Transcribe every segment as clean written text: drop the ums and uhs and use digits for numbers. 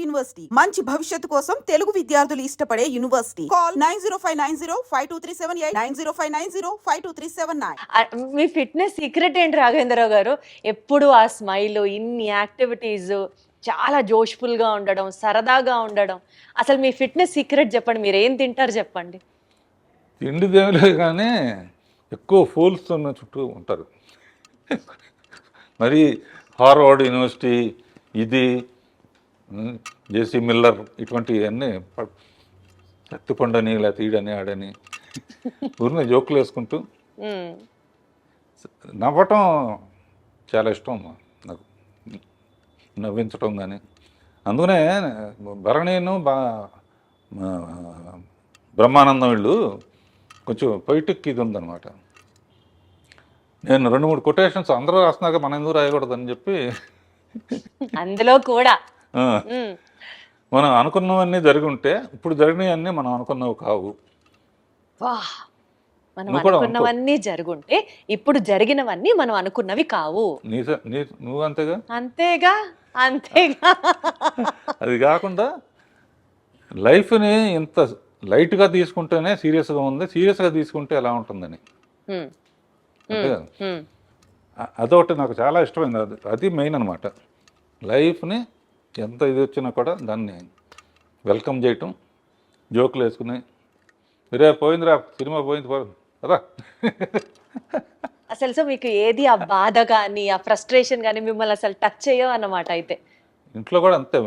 University మంచి భవిష్యత్తు కోసం తెలుగు విద్యార్థులు ఇష్టపడే యూనివర్సిటీ. కాల్ 9059052378 9059052379. మీ ఫిట్నెస్ సీక్రెట్ ఏంటి రాఘవేంద్రరావు గారు? ఎప్పుడు ఆ స్మైల్, ఇన్ని యాక్టివిటీస్, చాలా జోష్ఫుల్గా ఉండడం, సరదాగా ఉండడం. అసలు మీ ఫిట్నెస్ సీక్రెట్ చెప్పండి. మీరు ఏం తింటారు చెప్పండి. తిండి దేవులే కానీ ఎక్కువ ఫూల్స్ ఉన్న చుట్టూ ఉంటారు. మరి హార్వర్డ్ యూనివర్సిటీ, ఇది జేసీ మిల్లర్, ఇటువంటివన్నీ ఎత్తుపండని లేకపోతే ఈడని ఆడని ఊరిని జోకులు వేసుకుంటూ నవ్వటం చాలా ఇష్టం నాకు, నవ్వించటం కానీ. అందుకనే భరణీను బ్రహ్మానందం వీళ్ళు కొంచెం పొయిటిక్ ఇది ఉందన్నమాట. నేను 2-3 కొటేషన్స్ అందరూ రాస్తున్నాక మనం ఎందుకు రాయకూడదని చెప్పి అందులో కూడా మనం అనుకున్నవన్నీ జరిగి ఉంటే ఇప్పుడు జరిగినవన్నీ మనం అనుకున్నవి కావు. మనం అనుకున్నవన్నీ జరుగుంటే ఇప్పుడు జరిగినవన్నీ మనం అనుకున్నవి కావు. నువ్వు అంతేగా అంతేగా అంతేగా. అది కాకుండా లైఫ్ని ఇంత లైట్గా తీసుకుంటేనే సీరియస్గా ఉంది, సీరియస్గా తీసుకుంటే ఎలా ఉంటుందని. అదొకటి నాకు చాలా ఇష్టమైంది. అది మెయిన్ అనమాట. లైఫ్ని ఎంత ఇది వచ్చినా కూడా దాన్ని వెల్కమ్ చేయటం, జోకులు వేసుకుని రే పోయిందిరా సినిమా పోయింది రా. అసలు సో మీకు ఏది ఆ బాధ కానీ ఆ ఫ్రస్ట్రేషన్ కానీ మిమ్మల్ని అసలు టచ్ చేయవు అన్నమాట. అయితే ఇంట్లో కూడా అంతే.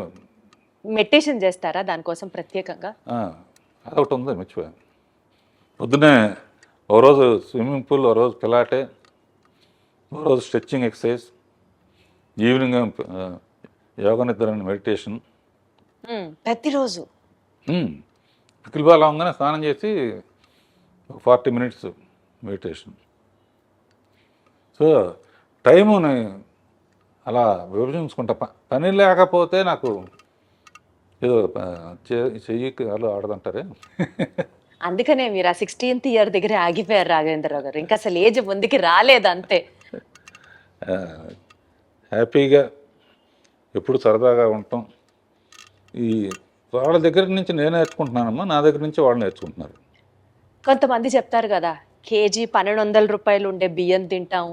మెడిటేషన్ చేస్తారా దానికోసం ప్రత్యేకంగా? అదొకటి ఉంది, మర్చిపోయాను. పొద్దునే ఓ రోజు స్విమ్మింగ్ పూల్, ఓ రోజు పిలాటే, ఓ రోజు స్ట్రెచ్చింగ్ ఎక్సర్సైజ్, ఈవినింగ్ యోగా నిద్ర మెడిటేషన్. ప్రతిరోజు పికిల్ బాల్ అవగానే స్నానం చేసి 40 minutes మెడిటేషన్. సో టైముని అలా విభజించుకుంటా. పని లేకపోతే నాకు ఏదో చెయ్యి కాలు ఆడదంటారే. అందుకనే మీరు ఆ 16th year దగ్గర ఆగిపోయారు రాఘవేంద్రరావు గారు. ఇంకా అసలు ఏజ్ ముందుకి రాలేదు అంతే. హ్యాపీగా ఎప్పుడు సరదాగా ఉంటాం. ఈ వాళ్ళ దగ్గర నుంచి నేను నేర్చుకుంటున్నానమ్మా, నా దగ్గర నుంచి వాళ్ళు నేర్చుకుంటున్నారు. కొంతమంది చెప్తారు కదా, కేజీ 1200 రూపాయలు ఉండే బియ్యం తింటాం,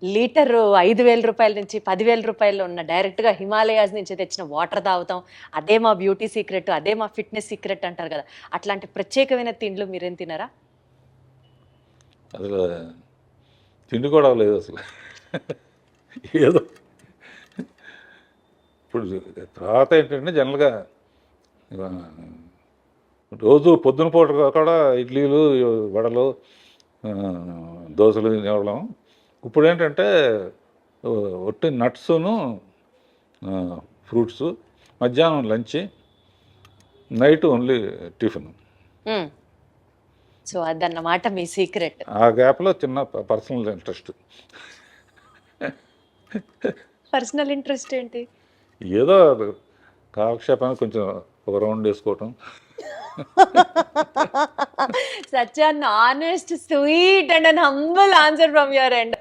లీటర్ 5000 రూపాయల నుంచి 10,000 రూపాయలు ఉన్న డైరెక్ట్గా హిమాలయాస్ నుంచి తెచ్చిన వాటర్ తాగుతాం, అదే మా బ్యూటీ సీక్రెట్, అదే మా ఫిట్నెస్ సీక్రెట్ అంటారు కదా. అట్లాంటి ప్రత్యేకమైన తిండ్లు మీరేం తినరా? అసలు తిండి కూడా లేదు అసలు. ఏదో ఇప్పుడు తర్వాత ఏంటంటే జనరల్గా రోజు పొద్దున పూట కూడా ఇడ్లీలు, వడలు, దోశలు తినడం. ఇప్పుడు ఏంటంటే ఒట్టి నట్స్ను, ఫ్రూట్స్, మధ్యాహ్నం lunch, night only tiffin. So అదన్నమాట మీ సీక్రెట్. ఆ గ్యాప్లో చిన్న పర్సనల్ ఇంట్రెస్ట్. పర్సనల్ ఇంట్రెస్ట్ ఏంటి? ఏదో కాలక్షేపానికి కొంచెం ఒక రౌండ్ వేసుకోవటం. Such an honest, sweet and an humble answer from your end.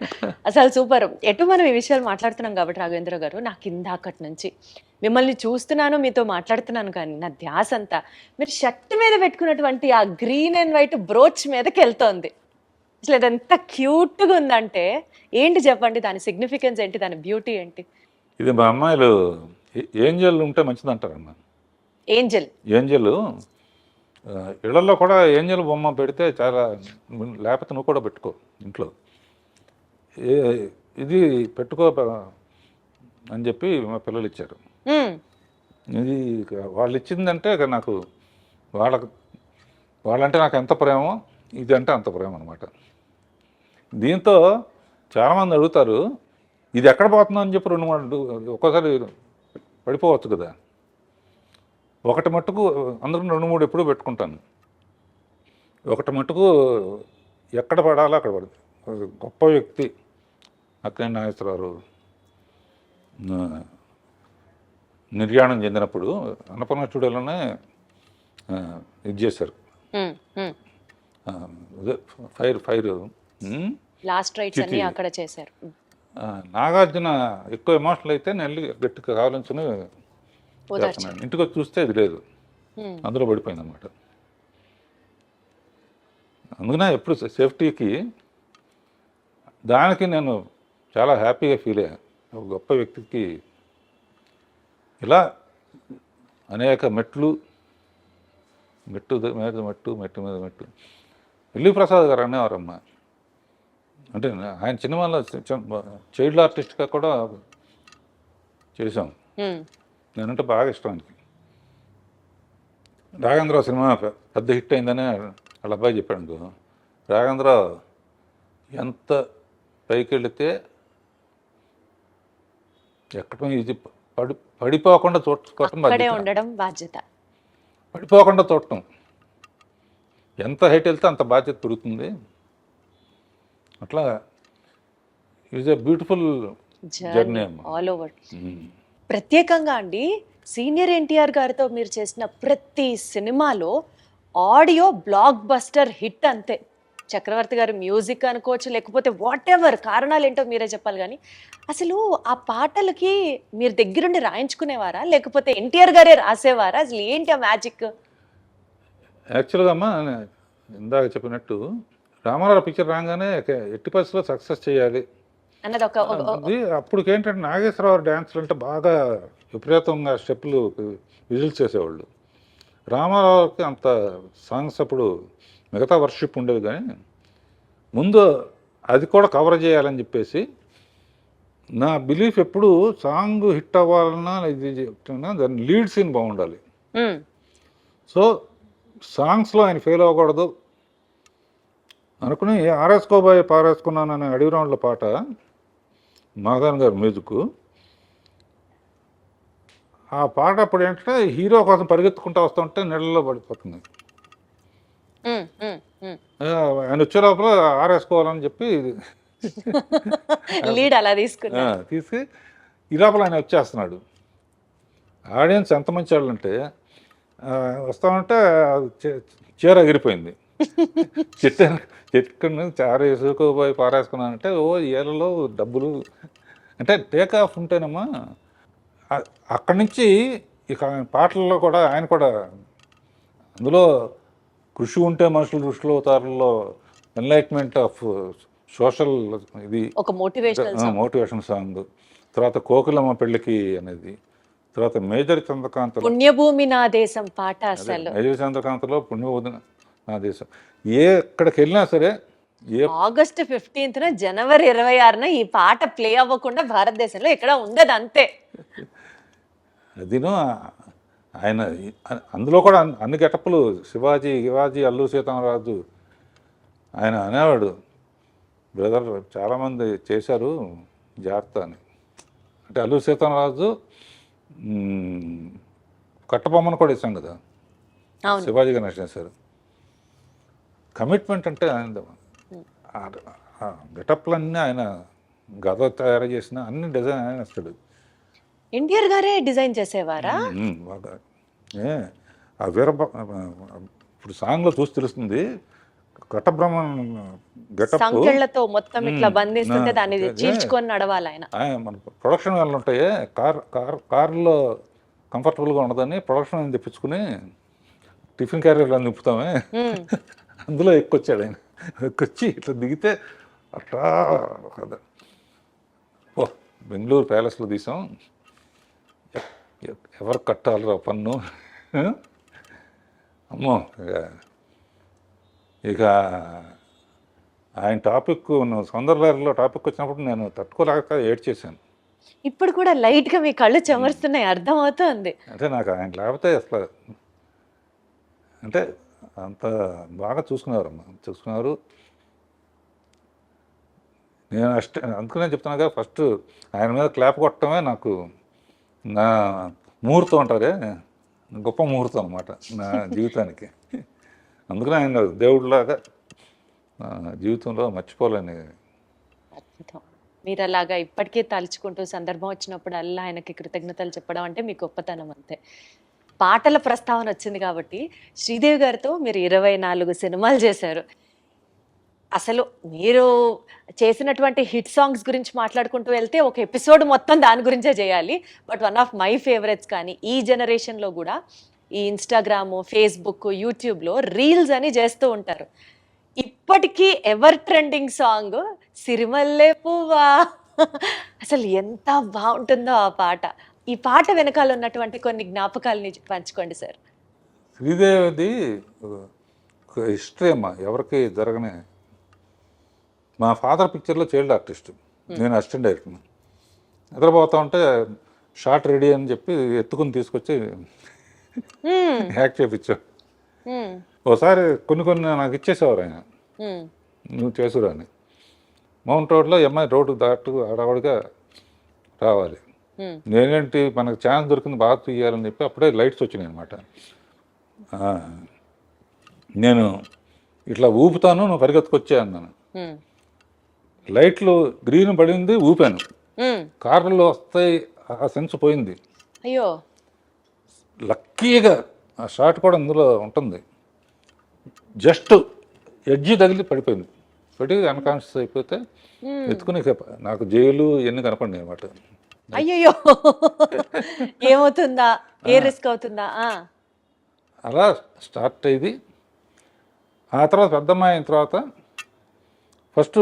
అసలు సూపర్. ఎటు మనం ఈ విషయాలు మాట్లాడుతున్నాం కాబట్టి రాఘవేంద్ర గారు, నాకు ఇందాకటి నుంచి మిమ్మల్ని చూస్తున్నాను, మీతో మాట్లాడుతున్నాను, కానీ నా ధ్యాస అంతా మీరు షర్ట్ మీద పెట్టుకున్నటువంటి ఆ గ్రీన్ అండ్ వైట్ బ్రోచ్ మీదకి వెళ్తోంది. అసలు అది ఎంత క్యూట్గా ఉందంటే ఏంటి చెప్పండి, దాని సిగ్నిఫికెన్స్ ఏంటి, దాని బ్యూటీ ఏంటి? ఇది మా అమ్మాయిలు ఏంజల్ ఉంటే మంచిది అంటారమ్మా. ఏంజల్ ఇళ్లలో కూడా ఏంజల్ బొమ్మ పెడితే చాలా, లేకపోతే నువ్వు కూడా పెట్టుకో ఇంట్లో. ఇది పెట్టుకో అని చెప్పి మా పిల్లలు ఇచ్చారు. ఇది వాళ్ళు ఇచ్చిందంటే నాకు వాళ్ళంటే నాకు ఎంత ప్రేమో, ఇది అంటే అంత ప్రేమ అనమాట. దీంతో చాలామంది అడుగుతారు, ఇది ఎక్కడ పోతుందో అని చెప్పి 2-3 ఒక్కోసారి పడిపోవచ్చు కదా. ఒకటి మట్టుకు అందరూ 2-3 ఎప్పుడూ పెట్టుకుంటాను. ఒకటి మట్టుకు ఎక్కడ పడాలో అక్కడ పడుతుంది. గొప్ప వ్యక్తి అక్కినేని నాగేశ్వరరావు నిర్యాణం చెందినప్పుడు అన్నపూర్ణ స్టూడియోలోనే ఇది చేశారు. ఫైర్ లాస్ట్ రైట్స్ అన్ని అక్కడ చేశారు. నాగార్జున ఎక్కువ ఎమోషనల్ అయితే నేను వెళ్ళి గట్టిగా కావాలని చేస్తున్నాను. ఇంటికి వచ్చి చూస్తే ఇది లేదు, అందులో పడిపోయింది అనమాట. అందుకనే ఎప్పుడు సేఫ్టీకి దానికి నేను చాలా హ్యాపీగా ఫీల్ అయ్యాను. ఒక గొప్ప వ్యక్తికి ఇలా అనేక మెట్టు మీద మెట్టు మీద మెట్టు. ఎల్వి ప్రసాద్ గారు అనేవారమ్మ, అంటే ఆయన సినిమాలో చైల్డ్ ఆర్టిస్ట్గా కూడా చేశాం. నేనంటే బాగా ఇష్టం ఆయనకి. రాఘవేంద్ర సినిమా పెద్ద హిట్ అయిందని వాళ్ళ అబ్బాయి చెప్పాడు. రాఘవేంద్ర ఎంత పైకి వెళితే ఎక్కడం ఇది పడిపోకుండా చూడటం బాధ్యత. ఉండడం బాధ్యత, పడిపోకుండా చూడటం. ఎంత హైట్ వెళ్తే అంత బాధ్యత పెరుగుతుంది. అట్లా ఈజ్ ఎ బ్యూటిఫుల్ జర్నీ అమ్మ. All over. ప్రత్యేకంగా అండి, సీనియర్ ఎన్టీఆర్ గారితో మీరు చేసిన ప్రతి సినిమాలో ఆడియో బ్లాక్ బస్టర్ హిట్ అంతే. చక్రవర్తి గారు మ్యూజిక్ అనుకోవచ్చు, లేకపోతే వాట్ ఎవర్, కారణాలు ఏంటో మీరే చెప్పాలి. కానీ అసలు ఆ పాటలకి మీరు దగ్గరుండి రాయించుకునేవారా, లేకపోతే ఎన్టీఆర్ గారే రాసేవారా? అసలు ఏంటి ఆ మ్యాజిక్? యాక్చువల్గా అమ్మ, ఇందాక చెప్పినట్టు రామారావు పిక్చర్ రాగానే ఎట్టి పరిస్థితుల్లో సక్సెస్ చేయాలి అన్నది ఒక అప్పుడు ఏంటంటే నాగేశ్వరరావు డ్యాన్స్లు అంటే బాగా విపరీతంగా స్టెప్పులు విజిల్స్ చేసేవాళ్ళు. రామారావుకి అంత సాంగ్స్ అప్పుడు మిగతా వర్షిప్ ఉండేది, కానీ ముందు అది కూడా కవర్ చేయాలని చెప్పేసి నా బిలీఫ్ ఎప్పుడు సాంగ్ హిట్ అవ్వాలన్నా ఇది చెప్తున్నా దాని లీడ్ సీన్ బాగుండాలి. సో సాంగ్స్లో ఆయన ఫెయిల్ అవ్వకూడదు అనుకుని ఆరేసుకోబోయే పారేసుకున్నాను అనే అడవి రౌండ్ల పాట మాధవన్ గారు మ్యూజిక్. ఆ పాట అప్పుడు ఏంటంటే హీరో కోసం పరిగెత్తుకుంటూ వస్తుంటే నీళ్ళలో పడిపోతుంది. ఆయన వచ్చే లోపల ఆరేసుకోవాలని చెప్పి లీడ్ అలా తీసి ఈ లోపల ఆయన వచ్చేస్తున్నాడు. ఆడియన్స్ ఎంత మంచి వాళ్ళు అంటే వస్తామంటే చీర ఎగిరిపోయింది. చెట్టు నుంచి వేసుకోబోయి పారేసుకున్నానంటే ఓ ఏళ్ళలో డబ్బులు అంటే టేక్ ఆఫ్ ఉంటేనమ్మా. అక్కడి నుంచి ఇక పాటల్లో కూడా ఆయన కూడా అందులో కృషి ఉంటే మనుషులు ఋషులు అవుతారులో ఎన్లైట్మెంట్ ఆఫ్ సోషల్ ఇది ఒక మోటివేషన్ సాంగ్. తర్వాత కోకిలమ్మ పెళ్ళికి అనేది, తర్వాత మేజర్ చంద్రకాంత్ పుణ్యభూమి నా దేశం పాట. అసలు మేజర్ చంద్రకాంత్లో పుణ్యభూమి నా దేశం. ఎక్కడికి వెళ్ళినా సరే ఆగస్టు 15న జనవరి 26న ఈ పాట ప్లే అవ్వకుండా భారతదేశంలో ఎక్కడ ఉండదు, అంతే. అదిను ఆయన అందులో కూడా అన్ని గెటప్పులు శివాజీ అల్లు సీతారామరాజు. ఆయన అనేవాడు, బ్రదర్ చాలామంది చేశారు జాగ్రత్త అని. అంటే అల్లు సీతారామరాజు కట్టబొమ్మను కూడా ఇస్తాం కదా, శివాజీ గణేష్ చేశారు. కమిట్మెంట్ అంటే ఆయన గెటప్లన్నీ ఆయన గద తయారు చేసిన అన్ని డిజైన్ ఆయన వస్తాడు. ఎన్టీఆర్ గారే డిజైన్ చేసేవారా? బాగా ఆ ఇప్పుడు సాంగ్లో చూసి తెలుస్తుంది. కట్టబ్రహ్మన్ గెటప్ సంకెళ్ళతో మొత్తం ఇట్లా బంధిస్తుంటే దాన్ని చీల్చుకొని నడవాలి ఆయన. మన ప్రొడక్షన్ వాళ్ళు ఉంటాయి, కార్లో కంఫర్టబుల్గా ఉండదని ప్రొడక్షన్ తెప్పించుకుని టిఫిన్ క్యారియర్లో నింపుతామే, అందులో ఎక్కొచ్చాడు ఆయన. ఎక్కొచ్చి ఇట్లా దిగితే అట్లా కదా. ఓ బెంగళూరు ప్యాలెస్లో తీసాం, ఎవరు కట్టాలిరా పన్ను. అమ్మో ఇక ఆయన టాపిక్ సౌందర్యలో టాపిక్ వచ్చినప్పుడు నేను తట్టుకోలేక ఏడ్చేసాను. ఇప్పుడు కూడా లైట్గా మీ కళ్ళు చెమరుస్తున్నాయి, అర్థమవుతుంది. అంటే నాకు ఆయన లేకపోతే అసలు అంటే అంత బాగా చూసుకున్నారు. నేను అందుకనే చెప్తున్నాగా, ఫస్ట్ ఆయన మీద క్లాప్ కొట్టడమే నాకు నా ముహూర్తం అంటారే, గొప్ప ముహూర్తం అన్నమాట నా జీవితానికి. అందుకనే ఆయన దేవుడిలాగా జీవితంలో మర్చిపోలేని. అద్భుతం. మీరు అలాగా ఇప్పటికే తలుచుకుంటూ సందర్భం వచ్చినప్పుడు అల్లా ఆయనకి కృతజ్ఞతలు చెప్పడం అంటే మీ గొప్పతనం, అంతే. పాటల ప్రస్తావన వచ్చింది కాబట్టి శ్రీదేవి గారితో మీరు 24 సినిమాలు చేశారు. అసలు మీరు చేసినటువంటి హిట్ సాంగ్స్ గురించి మాట్లాడుకుంటూ వెళ్తే ఒక ఎపిసోడ్ మొత్తం దాని గురించే చేయాలి. But one of my favourites కానీ ఈ జనరేషన్లో కూడా ఈ ఇన్స్టాగ్రామ్, ఫేస్బుక్, యూట్యూబ్లో రీల్స్ అని చేస్తూ ఉంటారు. ఇప్పటికీ ఎవర్ ట్రెండింగ్ సాంగ్ సిరిమల్లె పువ్వా. అసలు ఎంత బాగుంటుందో ఆ పాట. ఈ పాట వెనకాల ఉన్నటువంటి కొన్ని జ్ఞాపకాలని పంచుకోండి సార్. శ్రీదేవిది ఒక హిస్టరీ అమ్మా, ఎవరికి జరగని. మా ఫాదర్ పిక్చర్లో చైల్డ్ ఆర్టిస్ట్, నేను అసిస్టెంట్ డైరెక్టర్. నిద్రపోతా ఉంటే షార్ట్ రెడీ అని చెప్పి ఎత్తుకుని తీసుకొచ్చి యాక్ట్ చేయించాం. ఒకసారి కొన్ని నాకు ఇచ్చేసేవారు ఆయన, నువ్వు చేసురా అని. మౌంట్ రోడ్లో అమ్మాయి రోడ్డు దాటు అడవడిగా రావాలి. నేనేంటి మనకు ఛాన్స్ దొరికింది బాగా తీయాలని చెప్పి అప్పుడే లైట్స్ వచ్చినాయి అనమాట. నేను ఇట్లా ఊపుతాను, నువ్వు పరిగెత్తుకొచ్చే అన్నాను. లైట్లు గ్రీన్ పడింది, ఊపాను. కార్లలో వస్తాయి, ఆ సెన్స్ పోయింది. అయ్యో, లక్కీగా ఆ షాట్ కూడా అందులో ఉంటుంది. జస్ట్ ఎడ్జి తగిలి పడిపోయింది. పడి అన్కాన్షియస్ అయిపోతే ఎత్తుకుని నాకు జైలు ఇవన్నీ కనపడినాయి అనమాట. అయ్యో, ఏమవుతుందా, ఏ రిస్క్ అవుతుందా. అలా స్టార్ట్ అయ్యింది. ఆ తర్వాత పెద్దమ్మాయి అయిన తర్వాత ఫస్ట్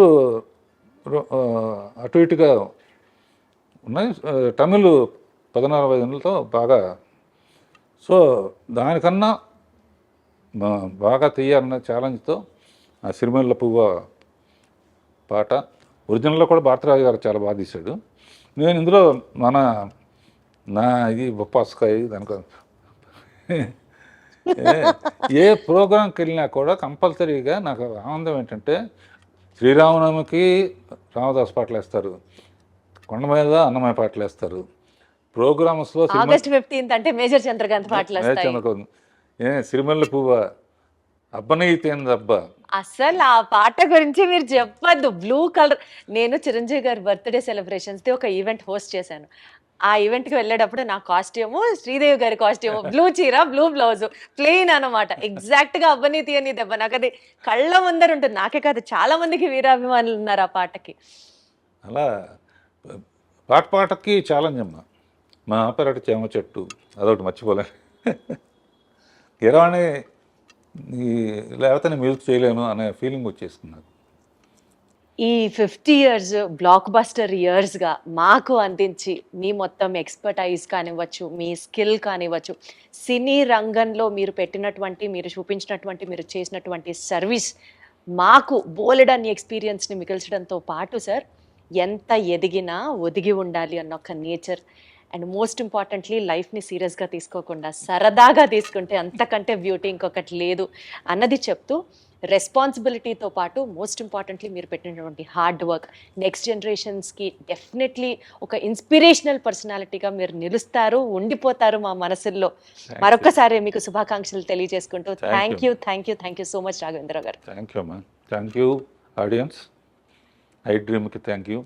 అటు ఇటుగా ఉన్నాయి. తమిళ్ 14-15 బాగా. సో దానికన్నా బాగా తీయాలన్న ఛాలెంజ్తో ఆ సిరిమల్ల పువ్వ పాట ఒరిజినల్లో కూడా భారతరాజు గారు చాలా బాగా తీశాడు. నేను ఇందులో నా ఇది బొప్పాస్కాయ దానికో ఏ ప్రోగ్రాంకి వెళ్ళినా కూడా కంపల్సరీగా నాకు ఆనందం ఏంటంటే శ్రీరామనవమికి రామదాస్ పాటలు వేస్తారు, కొండ మీద అన్నమయ్య పాటలు వేస్తారు. ప్రోగ్రామ్స్లో ఆగస్ట్ 15th అంటే మేజర్ చంద్రకాంత్ పాటలు వస్తాయి. సిరిమల్ల పువ్వ అబ్బనైతేందబ్బా. అసలు ఆ పాట గురించి మీరు చెప్పద్దు. బ్లూ కలర్, నేను చిరంజీవి గారి బర్త్డే సెలబ్రేషన్స్ది ఒక ఈవెంట్ హోస్ట్ చేశాను. ఆ ఈవెంట్కి వెళ్ళేటప్పుడు నా కాస్ట్యూము శ్రీదేవి గారి కాస్ట్యూము, బ్లూ చీర, బ్లూ బ్లౌజ్, ప్లెయిన్ అనమాట. ఎగ్జాక్ట్గా అబ్బనీతి అని దెబ్బ నాకు అది కళ్ళ ముందర ఉంటుంది. నాకే కాదు, చాలా మందికి వీరాభిమానులు ఉన్నారు ఆ పాటకి. అలా పాటకి ఛాలెంజ్ అమ్మా. మా ఆపరేట చేమ చెట్టు అదొకటి మర్చిపోలేను. కిరవాణి లేకపోతే నేను మ్యూజిక్ చేయలేను అనే ఫీలింగ్ వచ్చేసుకున్నాను. ఈ 50 years బ్లాక్ బస్టర్ ఇయర్స్గా మాకు అందించి మీ మొత్తం ఎక్స్పర్టైజ్ కానివ్వచ్చు, మీ స్కిల్ కానివ్వచ్చు, సినీ రంగంలో మీరు పెట్టినటువంటి, మీరు చూపించినటువంటి, మీరు చేసినటువంటి సర్వీస్ మాకు బోలెడన్ని ఎక్స్పీరియన్స్ని మిగిల్చడంతో పాటు సార్, ఎంత ఎదిగినా ఒదిగి ఉండాలి అన్న ఒక నేచర్, అండ్ మోస్ట్ ఇంపార్టెంట్లీ లైఫ్ని సీరియస్గా తీసుకోకుండా సరదాగా తీసుకుంటే అంతకంటే బ్యూటీ ఇంకొకటి లేదు అన్నది చెప్తూ, రెస్పాన్సిబిలిటీతో పాటు మోస్ట్ ఇంపార్టెంట్లీ మీరు పెట్టినటువంటి హార్డ్ వర్క్ నెక్స్ట్ జనరేషన్స్కి డెఫినెట్లీ ఒక ఇన్స్పిరేషనల్ పర్సనాలిటీగా మీరు నిలుస్తారు, ఉండిపోతారు మా మనసుల్లో. మరొకసారి మీకు శుభాకాంక్షలు తెలియజేసుకుంటూ thank you so much Raghavendra గారు. థ్యాంక్ యూ అమ్మా. Thank you audience. ఐ డ్రీమ్కి థ్యాంక్ యూ.